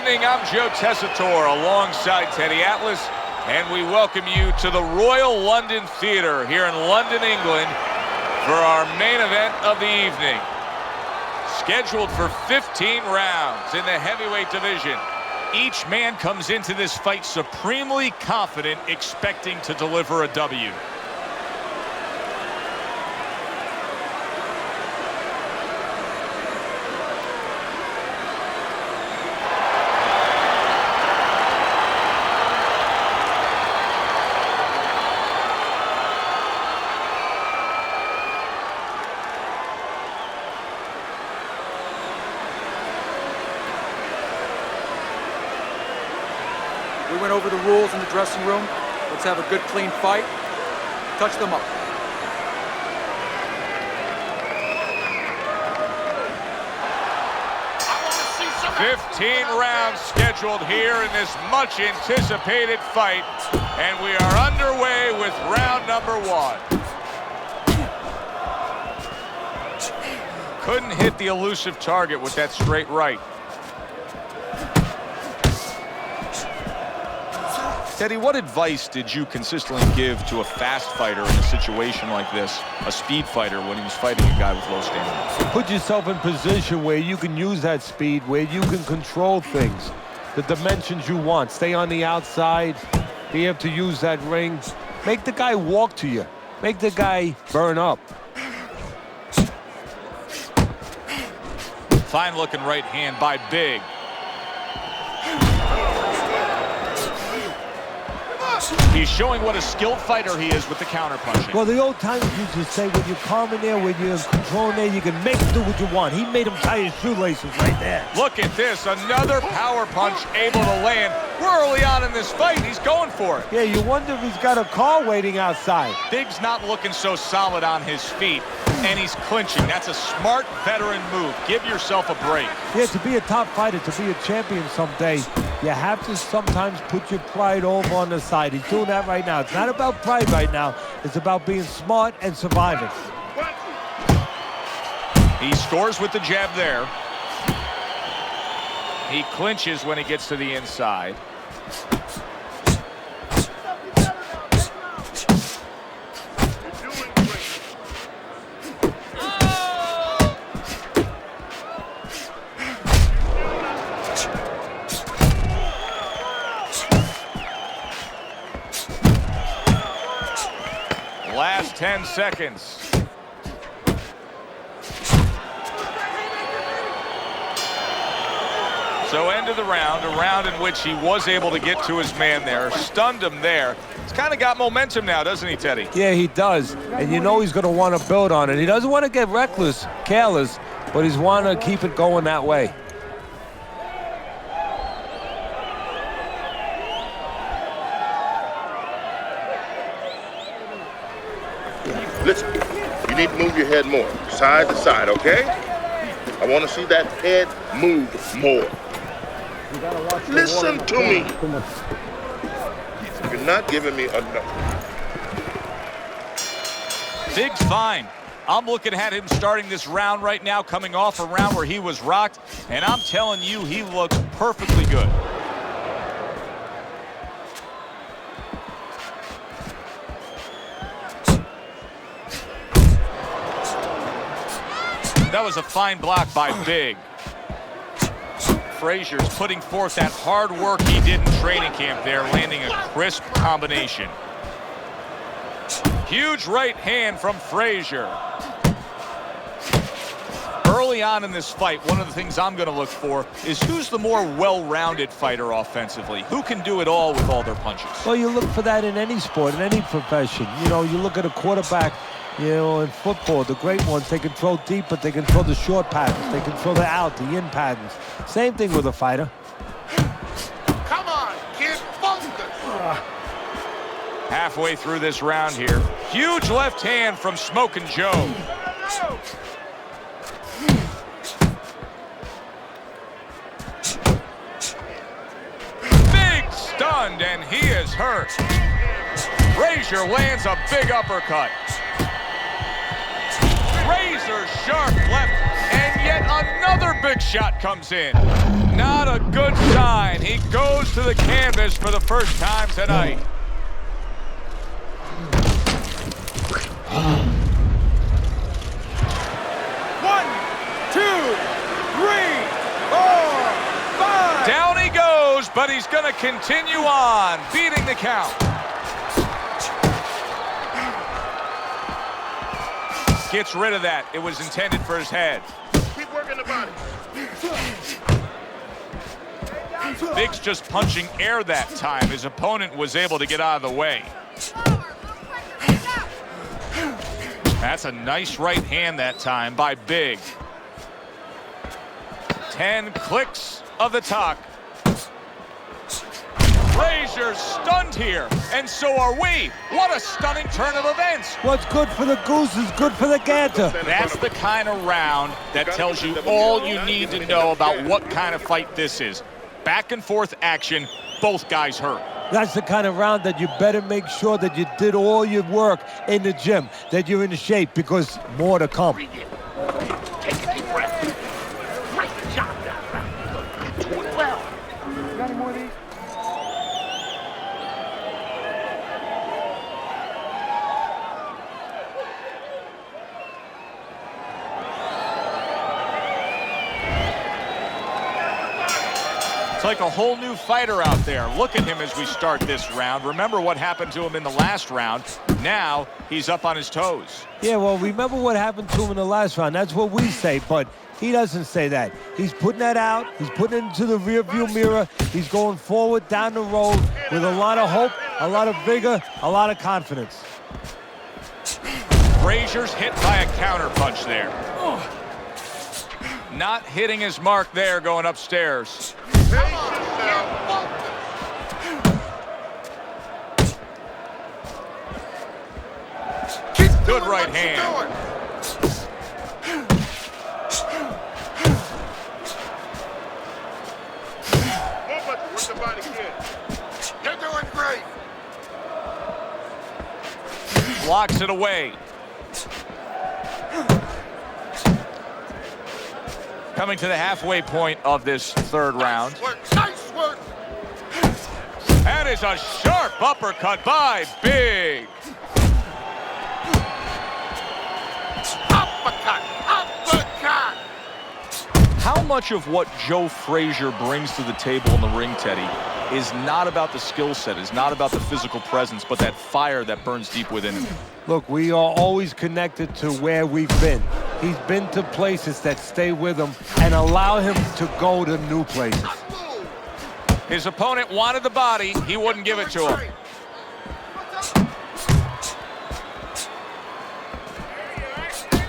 evening. I'm Joe Tessitore alongside Teddy Atlas, and we welcome you to the Royal London Theatre here in London, England, for our main event of the evening. Scheduled for 15 rounds in the heavyweight division. Each man comes into this fight supremely confident, expecting to deliver a W. We went over the rules in the dressing room. Let's have a good, clean fight. Touch them up. I 15 rounds scheduled here in this much anticipated fight, and we are underway with round number 1. Couldn't hit the elusive target with that straight right. Teddy, what advice did you consistently give to a fast fighter in a situation like this, a speed fighter, when he was fighting a guy with low stamina? Put yourself in position where you can use that speed, where you can control things, the dimensions you want. Stay on the outside, be able to use that ring. Make the guy walk to you. Make the guy burn up. Fine-looking right hand by Big. He's showing what a skilled fighter he is with the counter-punching. Well, the old timers used to say, when you're calm in there, when you're controlling there, you can make him do what you want. He made him tie his shoelaces right there. Look at this, another power punch able to land. We're early on in this fight, he's going for it. Yeah, you wonder if he's got a car waiting outside. Big's not looking so solid on his feet, and he's clinching. That's a smart veteran move. Give yourself a break. Yeah, to be a top fighter, to be a champion someday, you have to sometimes put your pride over on the side. He's doing that right now. It's not about pride right now. It's about being smart and surviving. He scores with the jab there. He clinches when he gets to the inside. Last 10 seconds. So end of the round, a round in which he was able to get to his man there, stunned him there. He's kind of got momentum now, doesn't he, Teddy? Yeah, he does. And you know he's going to want to build on it. He doesn't want to get reckless, careless, but he's want to keep it going that way. Listen, you need to move your head more, side to side, okay? I want to see that head move more. Listen to me. You're not giving me enough. Big's fine. I'm looking at him starting this round right now, coming off a round where he was rocked, and I'm telling you, he looks perfectly good. That was a fine block by Big. Frazier's putting forth that hard work he did in training camp there, landing a crisp combination. Huge right hand from Frazier. Early on in this fight, one of the things I'm going to look for is who's the more well-rounded fighter offensively. Who can do it all with all their punches? Well, you look for that in any sport, in any profession. You know, you look at a quarterback, you know, in football, the great ones, they can throw deep, but they can throw the short patterns. They can throw the out, the in patterns. Same thing with a fighter. Come on, kid, focus. Halfway through this round here. Huge left hand from Smokin' Joe. Big stunned, and he is hurt. Frazier lands a big uppercut. Razor sharp left, and yet another big shot comes in. Not a a good sign. He goes to the canvas for the first time tonight. One, two, three, four, five. Down he goes, but he's going to continue on, beating the count. Gets rid of that. It was intended for his head. Keep working the body. Biggs just punching air that time. His opponent was able to get out of the way. That's a nice right hand that time by Big. 10 clicks of the talk. Frazier stunned here, and so are we. What a stunning turn of events. What's good for the goose is good for the gander. That's the kind of round that tells you all you need to know about what kind of fight this is. Back and forth action, both guys hurt. That's the kind of round that you better make sure that you did all your work in the gym, that you're in shape, because more to come. Take a deep breath. Great job that round. You're doing well. You got any more of these? It's like a whole new fighter out there. Look at him as we start this round. Remember what happened to him in the last round. Now he's up on his toes. Yeah, well, remember what happened to him in the last round. That's what we say, but he doesn't say that. He's putting that out. He's putting it into the rearview mirror. He's going forward down the road with a lot of hope, a lot of vigor, a lot of confidence. Frazier's hit by a counter punch there. Not hitting his mark there going upstairs. Good right hand. Work the body, kid. You're doing great. Blocks it away. Coming to the halfway point of this third round. Nice work. That is a sharp uppercut by Big. Uppercut. Uppercut. How much of what Joe Frazier brings to the table in the ring, Teddy, is not about the skill set, is not about the physical presence, but that fire that burns deep within him? Look, we are always connected to where we've been. He's been to places that stay with him and allow him to go to new places. His opponent wanted the body. He wouldn't give it to him.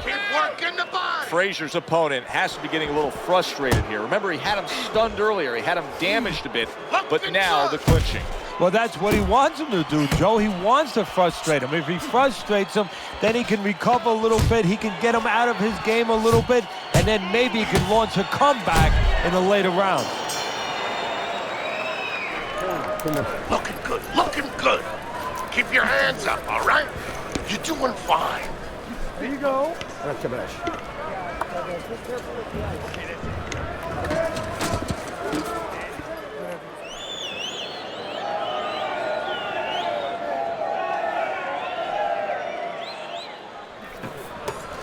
Keep working the body. Frazier's opponent has to be getting a little frustrated here. Remember, he had him stunned earlier. He had him damaged a bit, but now the clinching. Well, that's what he wants him to do, Joe. He wants to frustrate him. If he frustrates him, then he can recover a little bit. He can get him out of his game a little bit, and then maybe he can launch a comeback in the later rounds. Looking good. Looking good. Keep your hands up, all right? You're doing fine. There you go.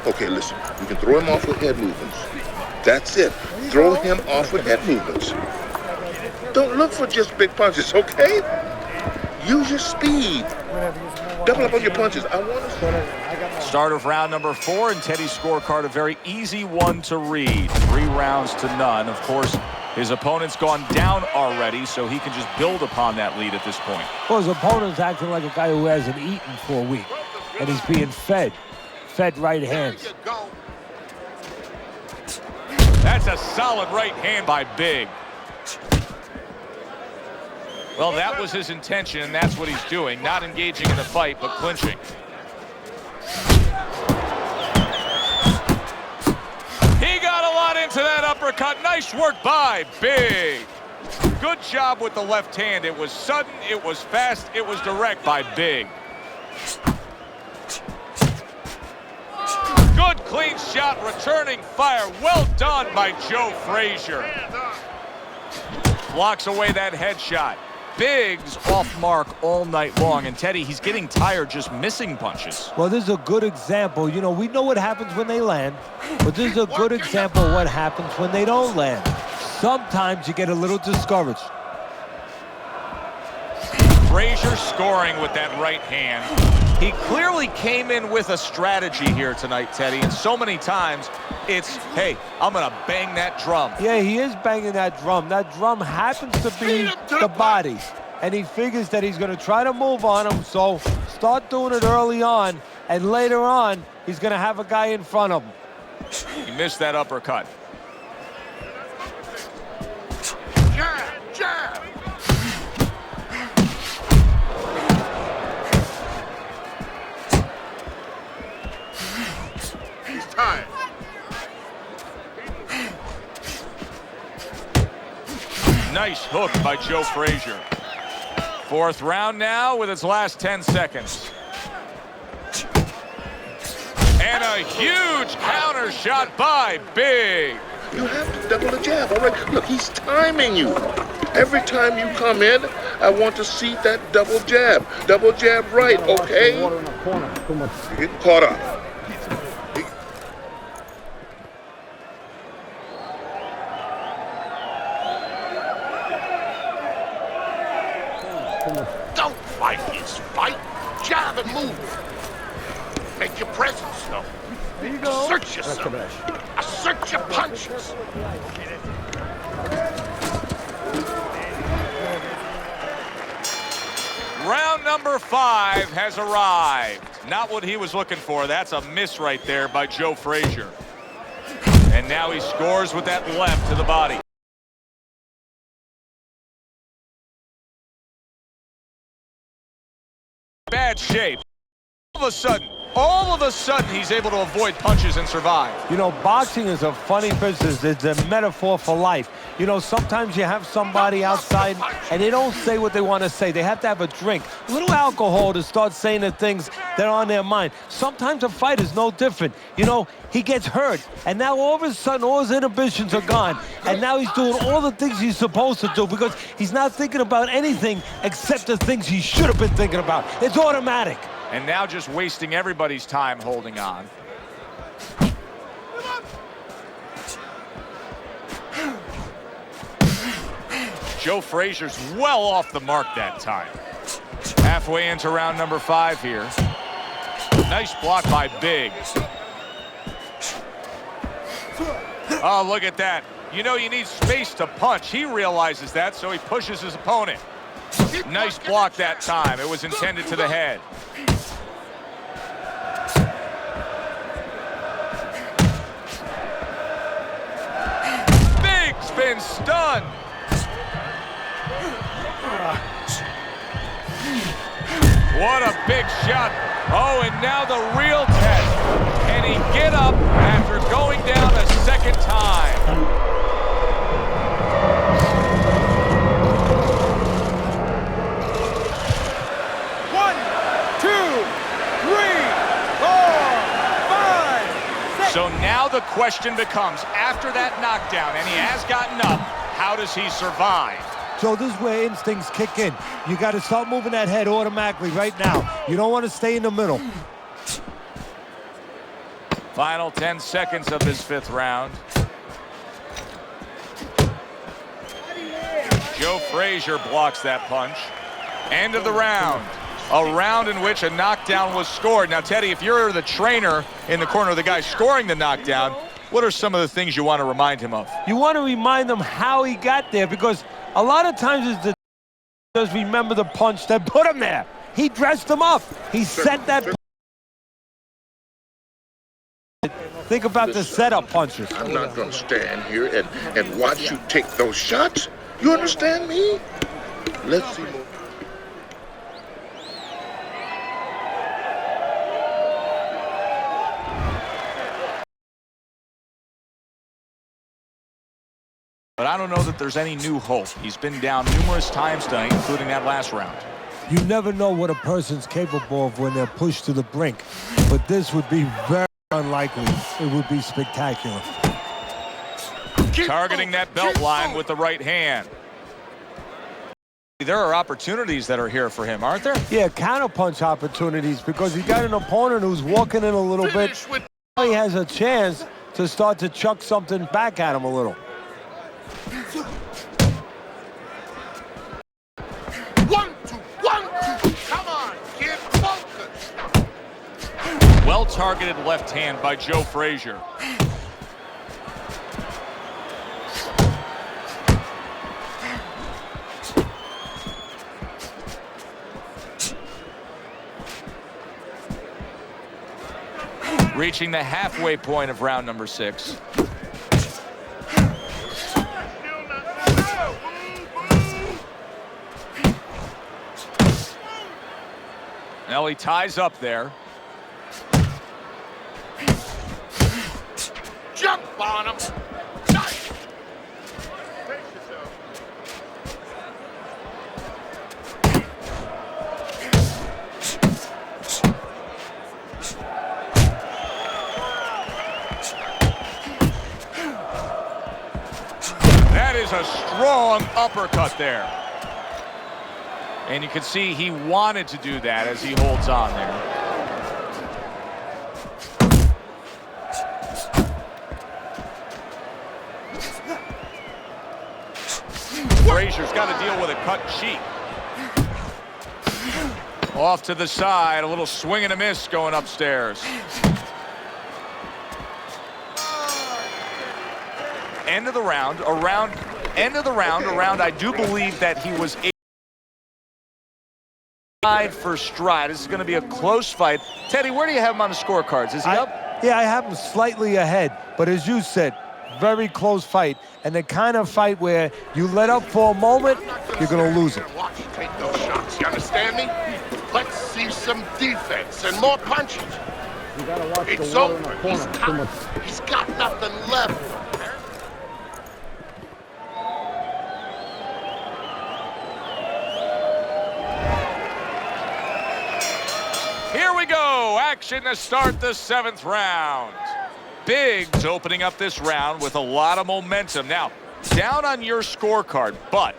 Okay, listen. You can throw him off with head movements. That's it. Throw him off with head movements. Don't look for just big punches, okay? Use your speed. Double up on your punches. I want to... Start of round number 4, and Teddy's scorecard, a very easy one to read. 3 rounds to none. Of course, his opponent's gone down already, so he can just build upon that lead at this point. Well, his opponent's acting like a guy who hasn't eaten for a week, and he's being fed right hands. There you go. That's a solid right hand by Big. Well, that was his intention, and that's what he's doing. Not engaging in the fight, but clinching. He got a lot into that uppercut. Nice work by Big. Good job with the left hand. It was sudden, it was fast, it was direct by Big. Good clean shot, returning fire. Well done by Joe Frazier. blocks away that headshot. Biggs off mark all night long. And Teddy, he's getting tired just missing punches. Well, this is a good example. You know, we know what happens when they land, but this is a good example of what happens when they don't land. Sometimes you get a little discouraged. Frazier scoring with that right hand. He clearly came in with a strategy here tonight, Teddy, and so many times it's, hey, I'm going to bang that drum. Yeah, he is banging that drum. That drum happens to be the body, and he figures that he's going to try to move on him, so start doing it early on, and later on, he's going to have a guy in front of him. He missed that uppercut. Jab, jab. He's tired. Nice hook by Joe Frazier. Fourth round now with its last 10 seconds. And a huge counter shot by Big. You have to double the jab, all right? Look, he's timing you. Every time you come in, I want to see that double jab. Double jab right, okay? You're getting caught up. Don't fight his fight. Jab and move. Make your presence known. There you go. Assert yourself. Assert your punches. Round number 5 has arrived. Not what he was looking for. That's a miss right there by Joe Frazier. And now he scores with that left to the body. Bad shape. All of a sudden, he's able to avoid punches and survive. You know, boxing is a funny business. It's a metaphor for life. You know, sometimes you have somebody outside and they don't say what they want to say. They have to have a drink, a little alcohol to start saying the things that are on their mind. Sometimes a fight is no different. You know, he gets hurt, and now all of a sudden all his inhibitions are gone, and now he's doing all the things he's supposed to do because he's not thinking about anything except the things he should have been thinking about. It's automatic. And now just wasting everybody's time holding on. Joe Frazier's well off the mark that time. Halfway into round number 5 here. Nice block by Biggs. Oh, look at that. You know, you need space to punch. He realizes that, so he pushes his opponent. Nice block that time. It was intended to the head. Biggs been stunned. What a big shot. Oh, and now the real test. Can he get up after going down a second time? So now the question becomes, after that knockdown, and he has gotten up, how does he survive? So this is where instincts kick in. You got to start moving that head automatically right now. You don't want to stay in the middle. Final 10 seconds of this 5th round. Joe Frazier blocks that punch. End of the round. A round in which a knockdown was scored. Now, Teddy, if you're the trainer in the corner of the guy scoring the knockdown, what are some of the things you want to remind him of? You want to remind him how he got there, because a lot of times it's the does remember the punch that put him there. He dressed him up. He set that. Think about the setup punches. I'm not going to stand here and watch you take those shots. You understand me? Let's see more. But I don't know that there's any new hope. He's been down numerous times tonight, including that last round. You never know what a person's capable of when they're pushed to the brink. But this would be very unlikely. It would be spectacular. Targeting that belt line with the right hand. There are opportunities that are here for him, aren't there? Yeah, counterpunch opportunities because he got an opponent who's walking in a little bit. He has a chance to start to chuck something back at him a little. 1, 2, 1, 2. Come on, get focused. Well-targeted left hand by Joe Frazier. Reaching the halfway point of round number 6. Now he ties up there. Jump on him. Nice. That is a strong uppercut there. And you can see he wanted to do that as he holds on there. Frazier's got to deal with a cut cheek. Off to the side, a little swing and a miss going upstairs. End of the round, around I do believe that he was stride for stride. This is going to be a close fight. Teddy, where do you have him on the scorecards? Is he up? Yeah, I have him slightly ahead, but as you said, very close fight, and the kind of fight where you let up for a moment, you're going to lose it. Watch you take those shots, you understand me? Let's see some defense and more punches. You gotta watch It's the water over. in the corner. Too much. He's got nothing left. Here we go. Action to start the 7th round. Biggs opening up this round with a lot of momentum. Now, down on your scorecard, but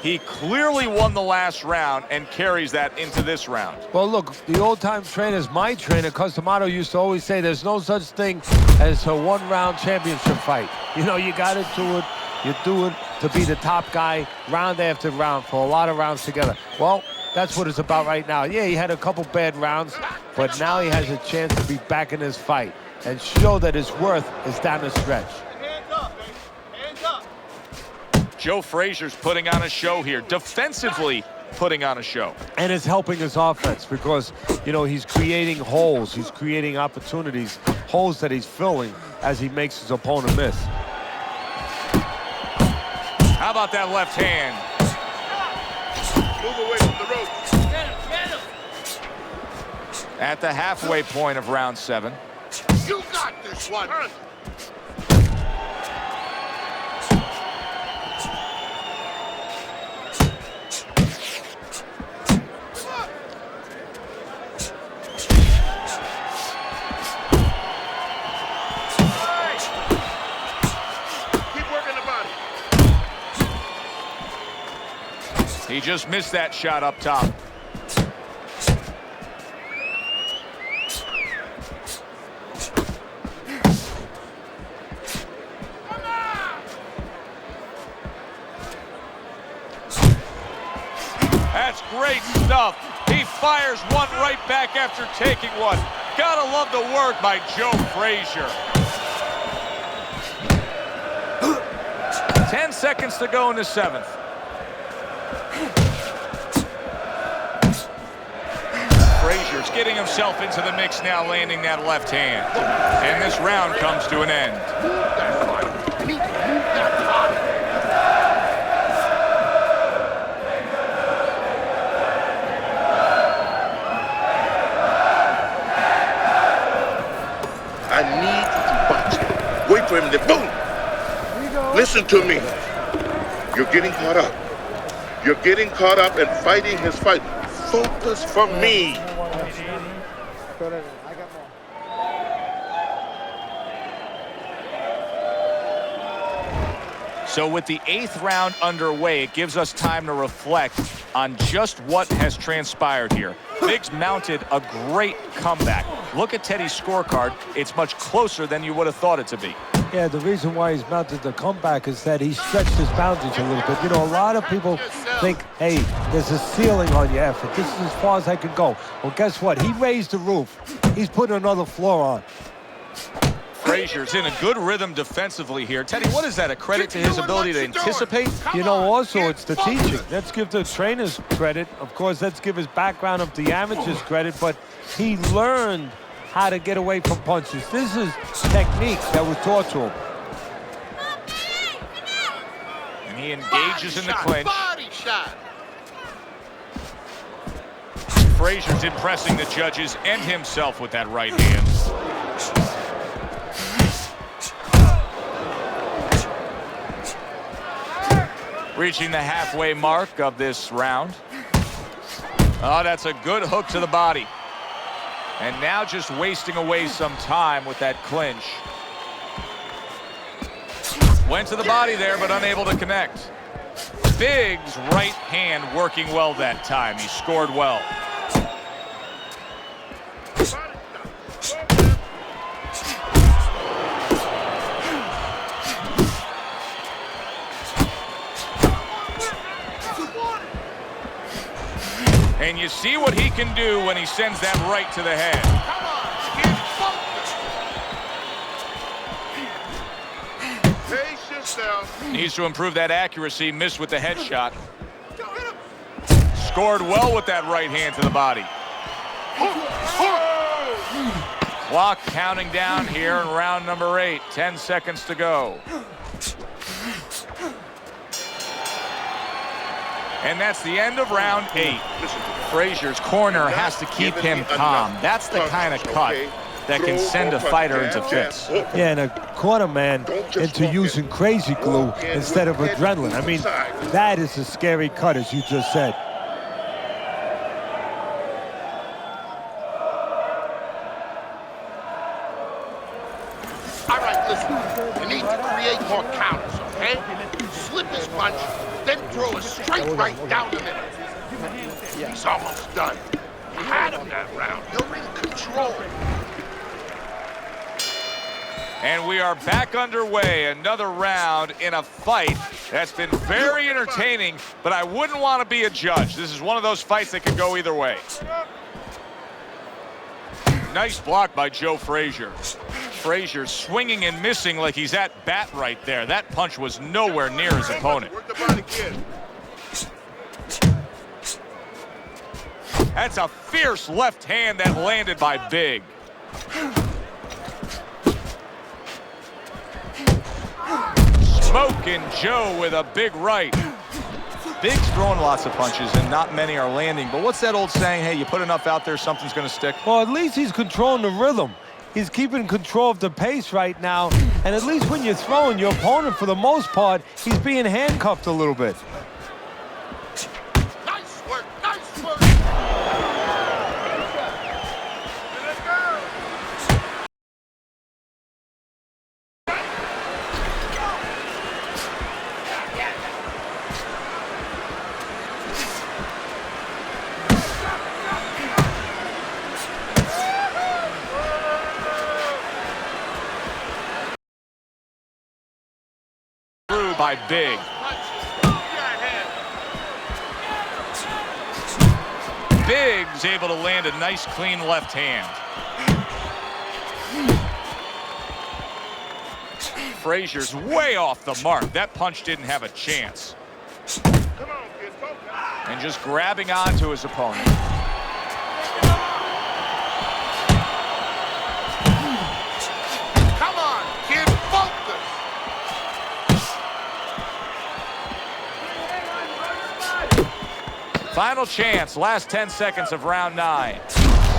he clearly won the last round and carries that into this round. Well, look, the old-time trainers, my trainer, Customato, used to always say there's no such thing as a one-round championship fight. You know, you got to do it. You do it to be the top guy round after round for a lot of rounds together. Well, that's what it's about right now. Yeah, he had a couple bad rounds, but now he has a chance to be back in this fight and show that his worth is down the stretch. Hands up, baby. Hands up. Joe Frazier's putting on a show here, defensively putting on a show. And it's helping his offense because, you know, he's creating holes. He's creating opportunities, holes that he's filling as he makes his opponent miss. How about that left hand? Move away from the ropes. Get him. At the halfway point of round 7. You got this one. Keep working the body. He just missed that shot up top. That's great stuff. He fires one right back after taking one. Gotta love the work by Joe Frazier. 10 seconds to go in the 7th. Frazier's getting himself into the mix now, landing that left hand. And this round comes to an end. Move that body. You need to move that body. I need to box him. Wait for him to boom. Listen to me. You're getting caught up. You're getting caught up and fighting his fight. Focus for me. I got more. So with the 8th round underway, it gives us time to reflect on just what has transpired here. Biggs mounted a great comeback. Look at Teddy's scorecard. It's much closer than you would have thought it to be. Yeah, the reason why he's mounted the comeback is that he stretched his boundaries a little bit. You know, a lot of people think, hey, there's a ceiling on your effort. This is as far as I can go. Well, guess what? He raised the roof. He's putting another floor on. Frazier's in a good rhythm defensively here. Teddy, what is that, a credit to his ability to anticipate? You know, also, it's the teaching. Let's give the trainers credit. Of course, let's give his background of the amateurs credit, but he learned how to get away from punches. This is technique that was taught to him. And he engages in the clinch. Body shot. Frazier's impressing the judges and himself with that right hand. Reaching the halfway mark of this round. Oh, that's a good hook to the body. And now just wasting away some time with that clinch. Went to the body there, but unable to connect. Biggs' right hand working well that time. He scored well. And you see what he can do when he sends that right to the head. Pace yourself. Needs to improve that accuracy. Missed with the headshot. Scored well with that right hand to the body. Clock counting down here in round number 8. 10 seconds to go. And that's the end of round 8. Frazier's corner has to keep him calm. That's the kind of cut that can send a fighter into fits. Yeah, and a corner man into using crazy glue instead of adrenaline. I mean, that is a scary cut, as you just said. All right, listen. You need to create more counters, okay? Slip his punch, then throw a straight right down the middle. He's almost done. You had him that round. You're in control. And we are back underway. Another round in a fight that's been very entertaining, but I wouldn't want to be a judge. This is one of those fights that could go either way. Nice block by Joe Frazier. Frazier swinging and missing like he's at bat right there. That punch was nowhere near his opponent. That's a fierce left hand that landed by Big. Smoking Joe with a big right. Big's throwing lots of punches and not many are landing. But what's that old saying? Hey, you put enough out there, something's going to stick. Well, at least he's controlling the rhythm. He's keeping control of the pace right now. And at least when you're throwing, your opponent, for the most part, he's being handcuffed a little bit. Nice work, nice work. By Big. Big's able to land a nice clean left hand. Frazier's way off the mark. That punch didn't have a chance. And just grabbing onto his opponent. Come on, kid, focus. Final chance, last 10 seconds of round 9.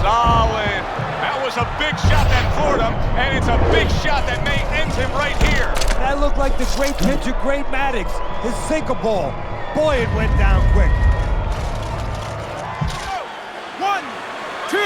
Solid. That was a big shot that floored him, and it's a big shot that may end him right here. That looked like the great pitcher, Great Maddox, his sinker ball. Boy, it went down quick. 1, 2,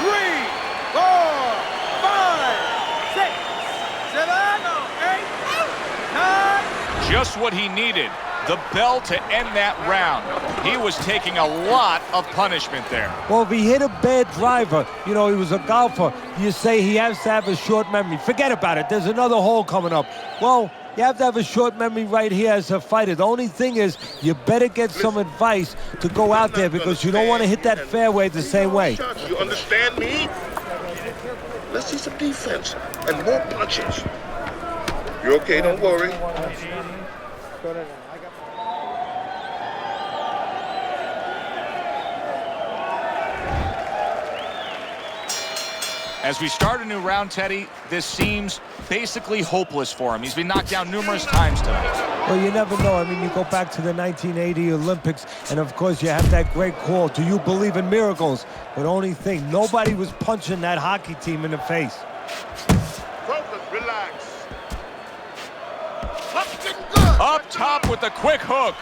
3, 4, 5, 6, 7, 8, 9. Just what he needed. The bell to end that round. He was taking a lot of punishment there. Well, if he hit a bad driver, you know, he was a golfer, you say he has to have a short memory. Forget about it. There's another hole coming up. Well, you have to have a short memory right here as a fighter. The only thing is you better get some advice to go out there because you don't want to hit that fairway the same way. You understand me? Let's see some defense and more punches. You're okay, don't worry. As we start a new round, Teddy, this seems basically hopeless for him. He's been knocked down numerous times tonight. Well, you never know. I mean, you go back to the 1980 Olympics, and of course you have that great call, do you believe in miracles? But only thing, nobody was punching that hockey team in the face. Focus, relax. Up top with the quick hook.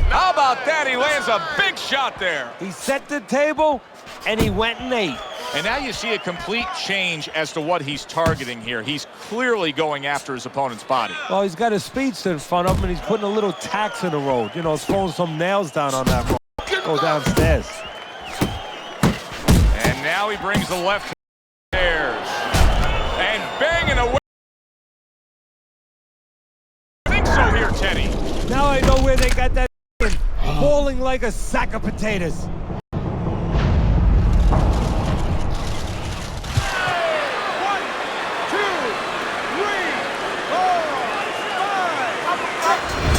How about that? He lands a big shot there. He set the table, and he went and ate. And now you see a complete change as to what he's targeting here. He's clearly going after his opponent's body. Well, he's got a speedster in front of him, and he's putting a little tax in the road. You know, throwing some nails down on that road. Go downstairs. And now he brings the left stairs. And banging away. I think so here, Teddy. Now I know where they got that falling like a sack of potatoes.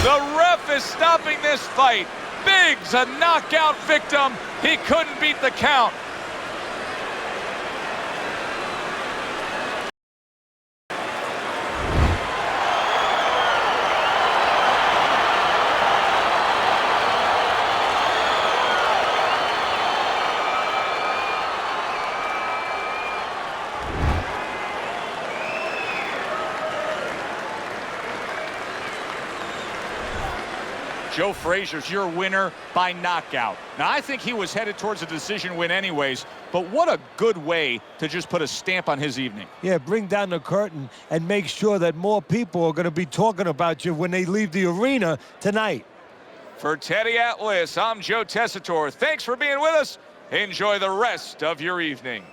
The ref is stopping this fight. Biggs, a knockout victim. He couldn't beat the count. Joe Frazier's your winner by knockout. Now, I think he was headed towards a decision win anyways, but what a good way to just put a stamp on his evening. Yeah, bring down the curtain and make sure that more people are going to be talking about you when they leave the arena tonight. For Teddy Atlas, I'm Joe Tessitore. Thanks for being with us. Enjoy the rest of your evening.